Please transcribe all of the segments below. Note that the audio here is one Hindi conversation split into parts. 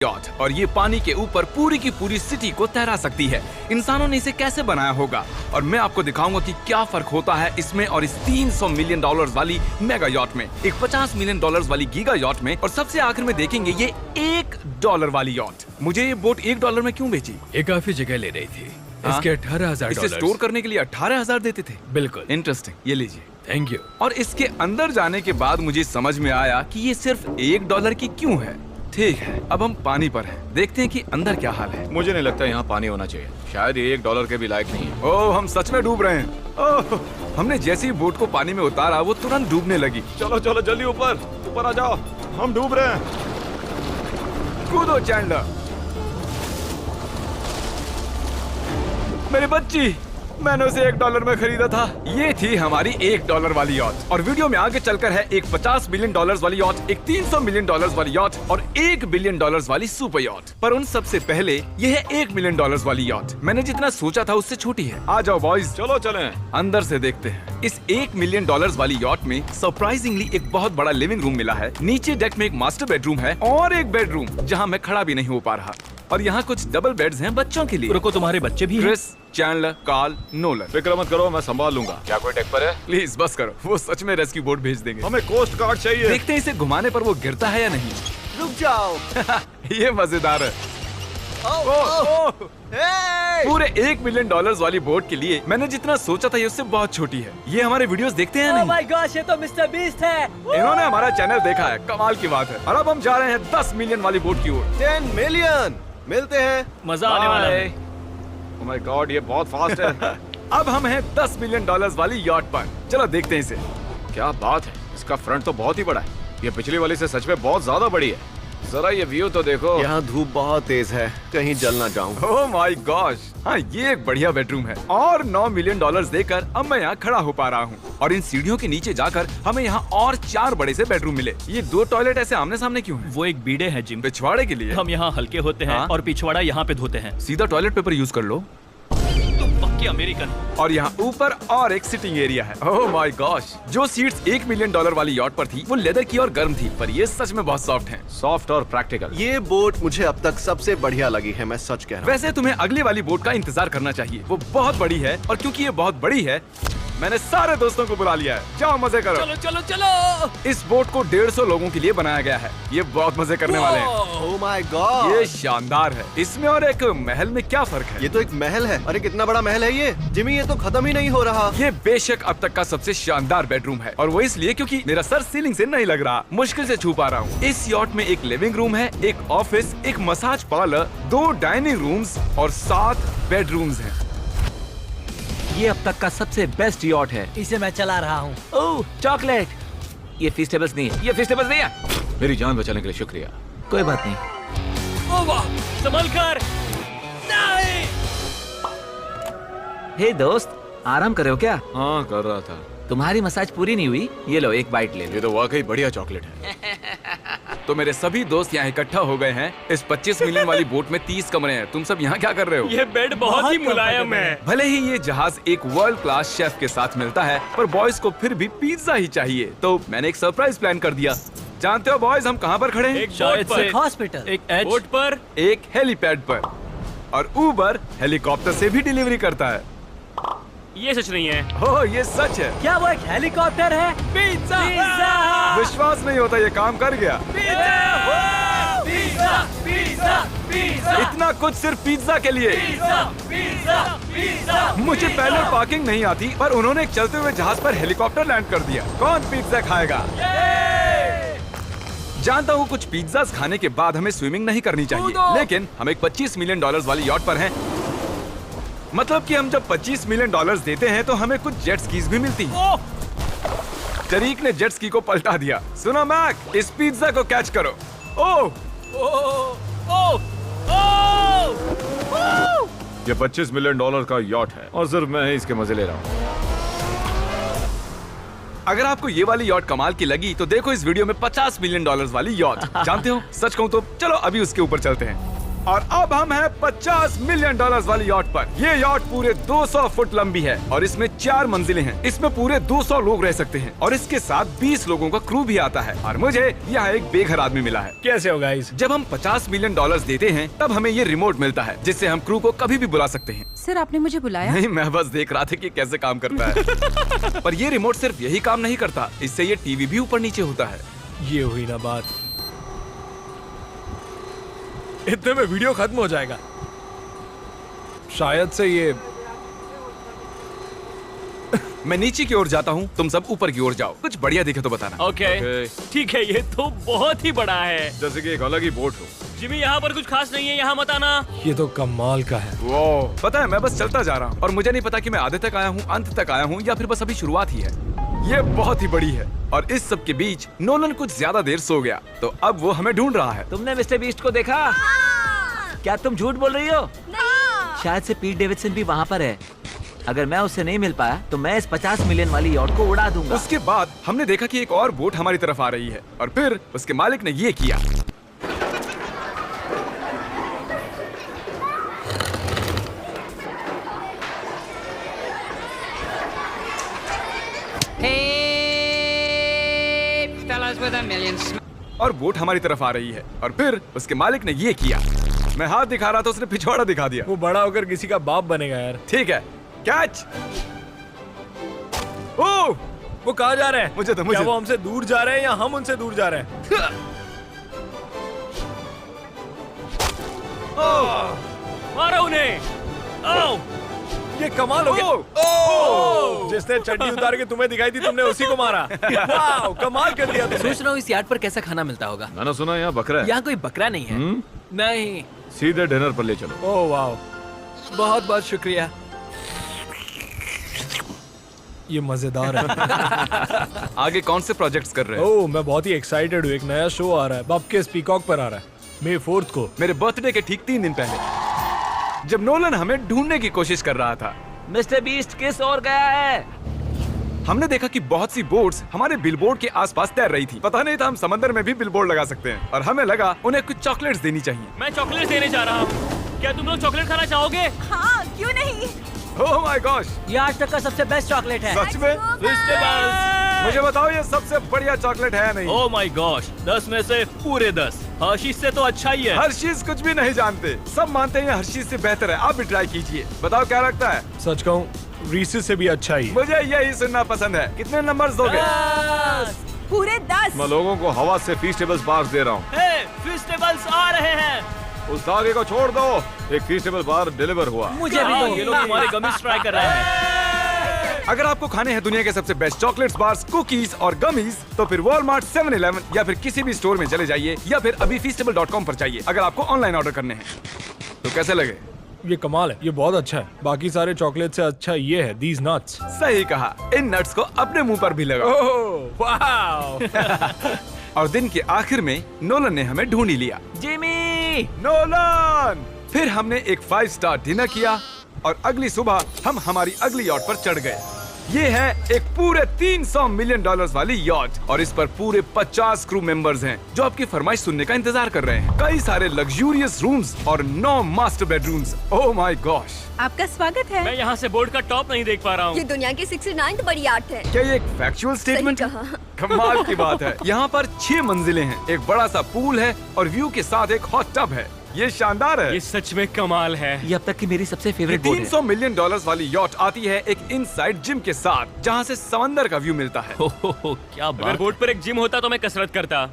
यॉट और ये पानी के ऊपर पूरी की पूरी सिटी को तैरा सकती है। इंसानों ने इसे कैसे बनाया होगा और मैं आपको दिखाऊंगा कि क्या फर्क होता है इसमें और इस 300 मिलियन डॉलर्स वाली मेगा यॉट में, एक 50 मिलियन डॉलर्स वाली गीगा यॉट में, और सबसे आखिर में देखेंगे ये $1 वाली यॉट। मुझे ये बोट $1 में क्यों बेची? ये काफी जगह ले रही थी। इसके 18,000 इसे स्टोर करने के लिए 18,000 देते थे। बिल्कुल इंटरेस्टिंग, ये लीजिए। Thank you. और इसके अंदर जाने के बाद मुझे समझ में आया कि ये सिर्फ $1 की क्यों है। ठीक है, अब हम पानी पर हैं। देखते हैं कि अंदर क्या हाल है। मुझे नहीं लगता यहाँ पानी होना चाहिए। शायद ये $1 के भी लायक नहीं है। ओह, हम सच में डूब रहे हैं। ओह, हमने जैसे ही बोट को पानी में उतारा वो तुरंत डूबने लगी। चलो चलो जल्दी ऊपर आ जाओ, हम डूब रहे हैं। कूदो चैंडलर। मेरी बच्ची, मैंने उसे $1 में खरीदा था। ये थी हमारी $1 वाली यॉट। और वीडियो में आगे चलकर है एक 50 मिलियन डॉलर्स वाली यॉट, एक 300 मिलियन डॉलर्स वाली यॉट और $1 बिलियन वाली सुपर यॉट। पर उन सबसे पहले ये है $1 मिलियन वाली यॉट। मैंने जितना सोचा था उससे छोटी है। आ जाओ बॉयज, चलो चलें। अंदर से देखते हैं। इस $1 मिलियन वाली यॉट में सरप्राइजिंगली एक बहुत बड़ा लिविंग रूम मिला है। नीचे डेक में एक मास्टर बेडरूम है और एक बेडरूम जहाँ मैं खड़ा भी नहीं हो पा रहा। और यहाँ कुछ डबल बेड्स हैं बच्चों के लिए। रुको, तुम्हारे बच्चे भी हैं? Chris, Chandler, Carl, Nolan. फिक्र मत करो, मैं संभाल लूंगा। क्या कोई डेक पर है? प्लीज बस करो, वो सच में रेस्क्यू बोट भेज देंगे। हमें कोस्ट गार्ड चाहिए। देखते हैं इसे घुमाने पर वो गिरता है या नहीं। रुक जाओ। ये मजेदार है। पूरे $1 मिलियन वाली बोट के लिए मैंने जितना सोचा था ये उससे बहुत छोटी है। ये हमारे वीडियोस देखते हैं या ओह नहीं? माय गॉश, ये तो मिस्टर बीस्ट है। इन्होंने हमारा चैनल देखा है, कमाल की बात है। और अब हम जा रहे हैं 10 मिलियन वाली बोट की ओर। 10 मिलियन मिलते हैं। मजा आने वाला है। ओह माय गॉड, ये बहुत फास्ट है। अब हम हैं $10 मिलियन वाली यॉट पर। चलो देखते हैं इसे। क्या बात है, इसका फ्रंट तो बहुत ही बड़ा है। ये पिछली वाली से सच में बहुत ज्यादा बड़ी है। जरा ये व्यू तो देखो। यहाँ धूप बहुत तेज है, कहीं जल ना जाऊं। ओह माय गॉश, हाँ ये एक बढ़िया बेडरूम है। और $9 मिलियन देकर अब मैं यहाँ खड़ा हो पा रहा हूँ। और इन सीढ़ियों के नीचे जाकर हमें यहाँ और 4 बड़े से बेडरूम मिले। ये 2 टॉयलेट ऐसे आमने सामने क्यों हैं? वो एक बीड़े है जिम। पिछवाड़े के लिए? हम यहाँ हल्के होते हैं हाँ? और पिछवाड़ा यहाँ पे धोते हैं। सीधा टॉयलेट पेपर यूज कर लो। तुम पक्के अमेरिकन। और यहाँ ऊपर और एक सिटिंग एरिया है। ओह माय गॉश, जो सीट्स $1 मिलियन वाली यॉट पर थी वो लेदर की और गर्म थी, पर ये सच में बहुत सॉफ्ट हैं। सॉफ्ट और प्रैक्टिकल। ये बोट मुझे अब तक सबसे बढ़िया लगी है, मैं सच कह रहा हूँ। वैसे तुम्हें अगली वाली बोट का इंतजार करना चाहिए, वो बहुत बड़ी है। और क्योंकि ये बहुत बड़ी है मैंने सारे दोस्तों को बुला लिया है। जाओ मजे करो। चलो चलो चलो। इस बोट को 150 लोगों के लिए बनाया गया है। ये बहुत मजे करने वाले हैं। ओह माय गॉड, ये शानदार है। इसमें और एक महल में क्या फर्क है? ये तो एक महल है। अरे कितना बड़ा महल है ये जिमी, ये तो खत्म ही नहीं हो रहा। ये बेशक अब तक का सबसे शानदार बेडरूम है, और वो इसलिए क्योंकि मेरा सर सीलिंग से नहीं लग रहा, मुश्किल से छू पा रहा हूँ। इस यॉट में एक लिविंग रूम है, एक ऑफिस, एक मसाज पार्लर, 2 डाइनिंग रूम्स और 7 बेडरूम्स हैं। ये अब तक का सबसे बेस्ट यॉट है। इसे मैं चला रहा हूँ। ओह, चॉकलेट। ये फीस्टेबल्स नहीं है, ये फीस्टेबल्स नहीं है। मेरी जान बचाने के लिए शुक्रिया। कोई बात नहीं। ओ वाह, संभल कर। नहीं। हे दोस्त, आराम कर रहे हो क्या? हाँ कर रहा था। तुम्हारी मसाज पूरी नहीं हुई, ये लो एक बाइट ले लो। ये तो वाकई बढ़िया चॉकलेट है। तो मेरे सभी दोस्त यहाँ इकट्ठा हो गए हैं। इस 25 मिलियन वाली बोट में 30 कमरे हैं। तुम सब यहाँ क्या कर रहे हो? ये बेड बहुत ही मुलायम है। भले ही ये जहाज एक वर्ल्ड क्लास शेफ के साथ मिलता है, पर बॉयज को फिर भी पिज्जा ही चाहिए। तो मैंने एक सरप्राइज प्लान कर दिया। जानते हो बॉयज हम कहाँ पर खड़े हैं? एक शायद से हॉस्पिटल, एक एज बोट पर। एक हेलीपैड पर। और उबर हेलीकॉप्टर से भी डिलीवरी करता है। ये सच नहीं है। ओह, ये सच है। क्या वो एक हेलीकॉप्टर है? पिज्जा। विश्वास नहीं होता, ये काम कर गया। Pizza pizza pizza. इतना कुछ सिर्फ पिज्जा के लिए। मुझे पहले पार्किंग नहीं आती, पर उन्होंने एक चलते हुए जहाज पर हेलीकॉप्टर लैंड कर दिया। कौन पिज्जा खाएगा? जानता हूँ कुछ पिज्जास खाने के बाद हमें स्विमिंग नहीं करनी चाहिए, लेकिन हम एक $25 मिलियन वाली यॉट पर हैं। मतलब कि हम जब $25 मिलियन देते हैं तो हमें कुछ जेट स्कीज भी मिलती हैं। टरीक ने जेट स्की को पलटा दिया। सुनो मैक, इस पिज्जा को कैच करो। ओह, ये $25 मिलियन का यॉट है और सिर्फ मैं ही इसके मजे ले रहा हूँ। अगर आपको ये वाली यॉट कमाल की लगी तो देखो इस वीडियो में $50 मिलियन वाली यॉट। जानते हो, सच कहूँ तो चलो अभी उसके ऊपर चलते हैं। और अब हम हैं 50 मिलियन डॉलर्स वाली यॉट पर। ये यॉट पूरे 200 फुट लंबी है और इसमें 4 मंजिलें हैं। इसमें पूरे 200 लोग रह सकते हैं और इसके साथ 20 लोगों का क्रू भी आता है। और मुझे यहाँ एक बेघर आदमी मिला है। कैसे हो गाइस? जब हम 50 मिलियन डॉलर्स देते हैं तब हमें ये रिमोट मिलता है जिससे हम क्रू को कभी भी बुला सकते हैं। सर आपने मुझे बुलाया? नहीं, मैं बस देख रहा था कि कैसे काम करता है। पर ये रिमोट सिर्फ यही काम नहीं करता, इससे ये टीवी भी ऊपर नीचे होता है। ये हुई ना बात, इतने में वीडियो खत्म हो जाएगा। शायद से ये मैं नीचे की ओर जाता हूँ, तुम सब ऊपर की ओर जाओ। कुछ बढ़िया दिखे तो बताना। ओके ठीक है, ये तो बहुत ही बड़ा है। जैसे कि एक अलग ही बोट हो। जिमी यहाँ पर कुछ खास नहीं है, यहाँ मत आना। ये तो कमाल का है। वो पता है, मैं बस चलता जा रहा हूँ और मुझे नहीं पता कि मैं आधे तक आया हूँ, अंत तक आया हूँ या फिर बस अभी शुरुआत ही है। ये बहुत ही बड़ी है और इस सब के बीच नोलन कुछ ज्यादा देर सो गया, तो अब वो हमें ढूंढ रहा है। तुमने मिस्टर बीस्ट को देखा? क्या तुम झूठ बोल रही हो? शायद से पीट डेविडसन भी वहाँ पर है। अगर मैं उससे नहीं मिल पाया तो मैं इस 50 मिलियन वाली यॉट को उड़ा दूंगा। उसके बाद हमने देखा कि एक और बोट हमारी तरफ आ रही है और फिर उसके मालिक ने ये किया। और बोट हमारी तरफ आ रही है और फिर उसके मालिक ने ये किया। मैं हाथ दिखा रहा था, उसने पिछवाड़ा दिखा दिया। वो बड़ा होकर किसी का बाप बनेगा यार। ठीक है, कैच। ओह, वो कहाँ जा रहे हैं? मुझे तो क्या वो हमसे दूर जा रहे हैं या हम उनसे दूर जा रहे हैं? मारो उन्हें। ओह, ये कमाल हो गया। ओह! जिसने चड्डी उतार के तुम्हें दिखाई थी तुमने उसी को मारा। वाह, कमाल कर दिया तुमने। सोच रहा हूँ इस यार्ड पर कैसा खाना मिलता होगा। मैंने सुना यहाँ बकरा है। यहाँ कोई बकरा नहीं है। नहीं। सीधे डिनर पर ले चलो। ओह वाह, बहुत बहुत शुक्रिया। ये मजेदार है। आगे कौन से प्रोजेक्ट्स कर रहे हो? ओह, मैं बहुत ही एक्साइटेड हूँ। एक नया शो आ रहा है, बपके पीकॉक पर आ रहा है May 4 को। मेरे बर्थडे के ठीक 3 दिन पहले, जब नोलन हमें ढूंढने की कोशिश कर रहा था। मिस्टर बीस्ट किस ओर गया है? हमने देखा कि बहुत सी बोट्स हमारे बिलबोर्ड के आसपास तैर रही थी। पता नहीं था हम समंदर में भी बिलबोर्ड लगा सकते हैं और हमें लगा उन्हें कुछ चॉकलेट्स देनी चाहिए। मैं चॉकलेट देने जा रहा हूँ। क्या तुम लोग चॉकलेट खाना चाहोगे? हाँ, क्यों नहीं? ओह माय गॉश, ये आज तक का सबसे बेस्ट चॉकलेट है। सच में? मुझे बताओ ये सबसे बढ़िया चॉकलेट है या नहीं? ओह माय गॉश, 10 में से पूरे 10। हर्शीज से तो अच्छा ही है। हर्शीज कुछ भी नहीं जानते, सब मानते हैं हर्शीज से बेहतर है। आप भी ट्राई कीजिए, बताओ क्या लगता है? सच कहूँ रीसेस से भी अच्छा ही। मुझे यही सुनना पसंद है। कितने नंबर्स दोगे? पूरे 10। मैं लोगों को हवा से फीस्टेबल्स बार्स दे रहा हूँ। हे, फेस्टिवल्स आ रहे हैं। उस धागे को छोड़ दो। एक फीस्टेबल बार डिलीवर हुआ। मुझे भी ये लोग हमारे गमीज ट्राई कर रहे हैं। अगर आपको खाने हैं दुनिया के सबसे बेस्ट चॉकलेट्स, बार्स, कुकीज और गमीज, तो फिर वॉलमार्ट, 7-Eleven या फिर किसी भी स्टोर में चले जाइए या फिर अभी feastable.com पर जाइए अगर आपको ऑनलाइन ऑर्डर करने हैं। तो कैसे लगे? ये कमाल है, ये बहुत अच्छा है। बाकी सारे चॉकलेट से अच्छा ये है, these nuts। सही कहा, इन नट्स को अपने मुंह पर भी लगाओ। ओह वाह। और दिन के आखिर में नोलन ने हमें ढूंढ ही लिया। जिमी! नोलन! फिर हमने एक 5 स्टार डिनर किया और अगली सुबह हम हमारी अगली यॉट पर चढ़ गए। ये है एक पूरे 300 मिलियन डॉलर्स वाली यॉट और इस पर पूरे 50 क्रू मेंबर्स हैं जो आपकी फरमाइश सुनने का इंतजार कर रहे हैं। कई सारे लग्जूरियस रूम्स और 9 master bedrooms. Oh my gosh! आपका स्वागत है। मैं यहाँ से बोर्ड का टॉप नहीं देख पा रहा ये हूँ। दुनिया की 69th बड़ी आर्ट है। क्या ये एक फैक्चुअल स्टेटमेंट सही है? कहा। कमाल की बात है। यहाँ पर 6 मंजिलें हैं, एक बड़ा सा पूल है और व्यू के साथ एक हॉट टब है। ये शानदार है। ये सच में कमाल है। ये अब तक की मेरी सबसे ये फेवरेट बोट है। 300 मिलियन डॉलर्स वाली यॉट आती है एक इनसाइड जिम के साथ जहाँ से समंदर का व्यू मिलता है। क्या अगर बोर्ड पर एक जिम होता तो मैं कसरत करता।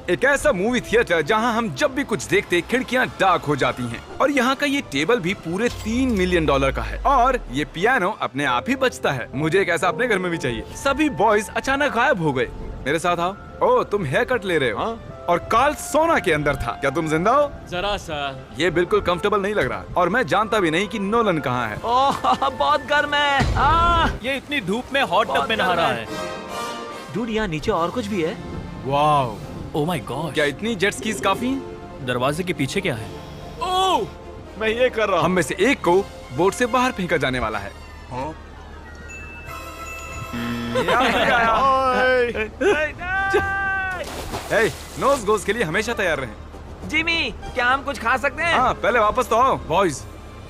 एक ऐसा मूवी थिएटर जहाँ हम जब भी कुछ देखते खिड़कियाँ डार्क हो जाती हैं। और यहाँ का ये टेबल भी पूरे 3 मिलियन डॉलर का है और ये पियानो अपने आप ही बजता है। मुझे एक ऐसा अपने घर में भी चाहिए। सभी बॉयज अचानक गायब हो गए। मेरे साथ आओ। ओह, तुम हेयर कट ले रहे हो? हाँ? और कार्ल सोना के अंदर था। क्या तुम जिंदा हो? जरा सा। ये बिल्कुल कंफर्टेबल नहीं लग रहा और मैं जानता भी नहीं कि नोलन कहाँ है। ओह, बहुत गर्म है। ये इतनी धूप में हॉट टब में नहा रहा है। डूड, यहाँ नीचे और कुछ भी है। वाओ, ओह माय गॉड, क्या इतनी जेट स्कीज काफी हैं? दरवाजे के पीछे क्या है? ओह, मैं ये कर रहा हूँ। हम में से एक को बोट से बाहर फेंका जाने वाला है। नोज गोज के लिए हमेशा तैयार रहें। जिमी, क्या हम कुछ खा सकते हैं? हाँ, पहले वापस तो आओ बॉयज।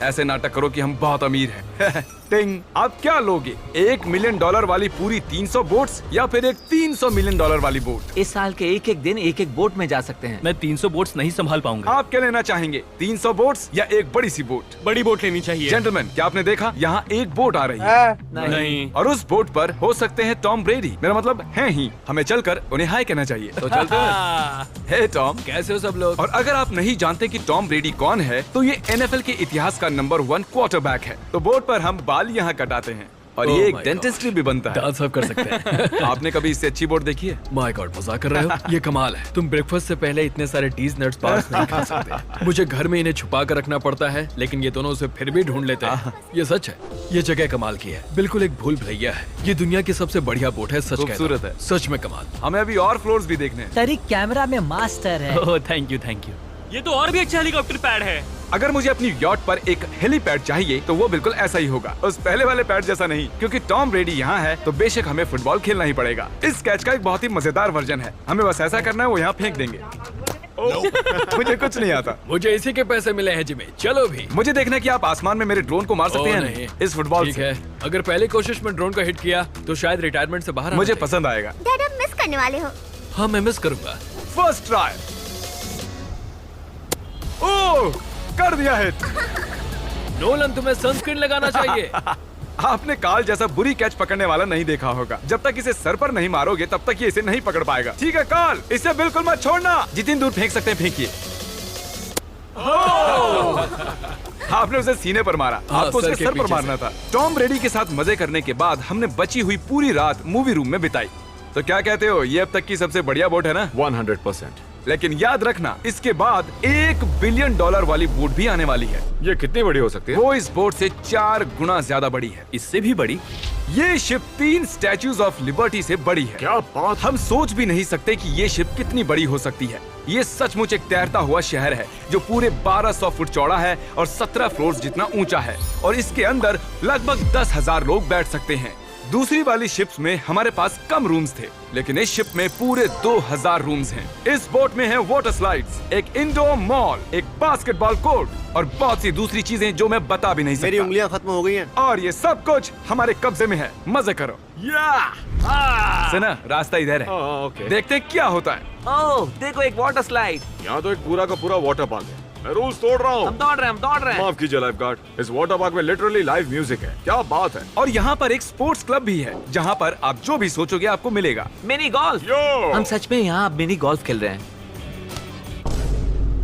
ऐसे नाटक करो कि हम बहुत अमीर हैं। टिंग, आप क्या लोगे? $1 मिलियन वाली पूरी 300 बोट्स या फिर एक $300 मिलियन वाली बोट? इस साल के एक एक दिन एक एक बोट में जा सकते हैं। मैं 300 बोट्स नहीं संभाल पाऊंगा। आप क्या लेना चाहेंगे, 300 बोट्स या एक बड़ी सी बोट? बड़ी बोट लेनी चाहिए। जेंटलमैन, क्या आपने देखा यहाँ एक बोट आ रही है? नहीं। और उस बोट पर हो सकते हैं टॉम ब्रेडी। मेरा मतलब है ही। हमें चलकर उन्हें हाय कहना चाहिए। तो चलते हैं। हे टॉम, कैसे हो सब लोग? और अगर आप नहीं जानते कि टॉम ब्रेडी कौन है, तो ये NFL के इतिहास का नंबर 1 क्वार्टरबैक है। तो बोर्ड पर हम बाल यहाँ कटाते हैं और Oh ये एक my डेंटिस्ट्री भी बनता है। डांस आप कर सकते हैं। आपने कभी इससे अच्छी बोर्ड देखी है? माय गॉड, मजाक कर रहे हो? ये कमाल है। तुम ब्रेकफास्ट से पहले इतने सारे टीज नट्स बार्स नहीं खा सकते। मुझे घर में इन्हें छुपा कर रखना पड़ता है, लेकिन ये दोनों उसे फिर भी ढूंढ लेते हैं। ये सच है। ये जगह कमाल की है, बिल्कुल एक भूल भुलैया है। ये दुनिया की सबसे बढ़िया बोट है, सच कहता हूं। खूबसूरत है। सच में कमाल। हमें अभी और फ्लोर्स भी देखने हैं। तरीक कैमरा में मास्टर है। Oh thank you thank you. ये तो और भी अच्छा हेलीकॉप्टर पैड है। अगर मुझे अपनी यॉट पर एक हेलीपैड चाहिए तो वो बिल्कुल ऐसा ही होगा, उस पहले वाले पैड जैसा नहीं। क्योंकि टॉम ब्रेडी यहाँ है तो बेशक हमें फुटबॉल खेलना ही पड़ेगा। इस कैच का एक बहुत ही मजेदार वर्जन है। हमें बस ऐसा करना है, वो यहाँ फेंक देंगे। मुझे कुछ नहीं आता। मुझे इसी के पैसे मिले हैं जिमी। चलो भी। मुझे देखना है कि आप आसमान में मेरे ड्रोन को मार सकते ओह, हैं नहीं। इस फुटबॉल ठीक से। है, अगर पहले कोशिश में ड्रोन को हिट किया तो शायद रिटायरमेंट से बाहर मुझे आना चाहिए। पसंद आएगा। डैड आप मिस करने वाले हो। हाँ, मैं मिस करूंगा। First try. ओह, कर दिया हिट। नोलन, तुम्हें सनस्क्रीन लगाना चाहिए। आपने काल जैसा बुरी कैच पकड़ने वाला नहीं देखा होगा। जब तक इसे सर पर नहीं मारोगे तब तक ये इसे नहीं पकड़ पाएगा। ठीक है काल, इसे बिल्कुल मत छोड़ना। जितनी दूर फेंक सकते हैं फेंकिए। आपने उसे सीने पर मारा। हाँ, आपको उसके सर के सर पर पीछे मारना था। टॉम ब्रेडी के साथ मजे करने के बाद हमने बची हुई पूरी रात मूवी रूम में बिताई। तो क्या कहते हो, ये अब तक की सबसे बढ़िया बोट है ना? 100%। लेकिन याद रखना, इसके बाद $1 बिलियन वाली बोट भी आने वाली है। ये कितनी बड़ी हो सकती है? वो इस बोट से 4 गुना ज्यादा बड़ी है। इससे भी बड़ी? ये शिप 3 स्टैच्यूज ऑफ लिबर्टी से बड़ी है। क्या बात! हम सोच भी नहीं सकते कि ये शिप कितनी बड़ी हो सकती है। ये सचमुच एक तैरता हुआ शहर है जो पूरे 1200 फुट चौड़ा है और 17 फ्लोर्स जितना ऊंचा है, और इसके अंदर लगभग 10,000 लोग बैठ सकते हैं। दूसरी वाली शिप्स में हमारे पास कम रूम्स थे, लेकिन इस शिप में पूरे 2000 रूम्स हैं। इस बोट में है वाटर स्लाइड्स, एक इंडोर मॉल, एक बास्केटबॉल कोर्ट और बहुत सी दूसरी चीजें जो मैं बता भी नहीं सकता। मेरी उंगलियां खत्म हो गई हैं। और ये सब कुछ हमारे कब्जे में है। मजे करो। सुना, रास्ता इधर है। ओके। देखते हैं क्या होता है। ओह, देखो एक वाटर स्लाइड। यहाँ तो एक पूरा का पूरा वाटर पार्क है। मैं रूल्स तोड़ रहा हम हूँ। दौड़ रहे हैं। माफ कीजिए लाइफ गार्ड, इस वाटर पार्क में लिटरली लाइव म्यूजिक है। क्या बात है। और यहाँ पर एक स्पोर्ट्स क्लब भी है जहाँ पर आप जो भी सोचोगे आपको मिलेगा। Mini golf. यो! हम सच में यहाँ मिनी गोल्फ खेल रहे हैं।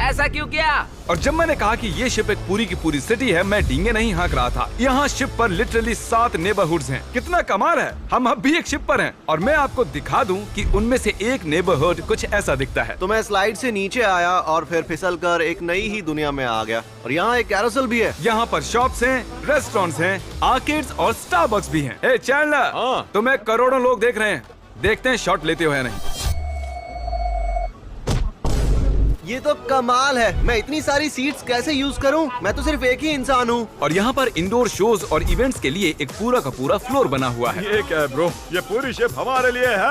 ऐसा क्यों किया? और जब मैंने कहा कि ये शिप एक पूरी की पूरी सिटी है, मैं डींगे नहीं हाँक रहा था। यहाँ शिप पर लिटरली 7 नेबरहुड्स हैं। कितना कमाल है। हम अब भी एक शिप पर हैं और मैं आपको दिखा दूं कि उनमें से एक नेबरहुड कुछ ऐसा दिखता है। तो मैं स्लाइड से नीचे आया और फिर फिसलकर एक नई ही दुनिया में आ गया। और यहाँ एक कैरोसेल भी है। यहाँ पर शॉप्स हैं, रेस्टोरेंट्स हैं, आर्केड्स और स्टारबक्स भी हैं। ए चैंडलर, हाँ। तुम्हें करोड़ों लोग देख रहे हैं। देखते हैं शॉट लेते हो या नहीं। ये तो कमाल है। मैं इतनी सारी सीट्स कैसे यूज करूं? मैं तो सिर्फ एक ही इंसान हूं। और यहाँ पर इंडोर शोज और इवेंट्स के लिए एक पूरा का पूरा फ्लोर बना हुआ है। ये क्या है ब्रो? ये पूरी शिप हमारे लिए है।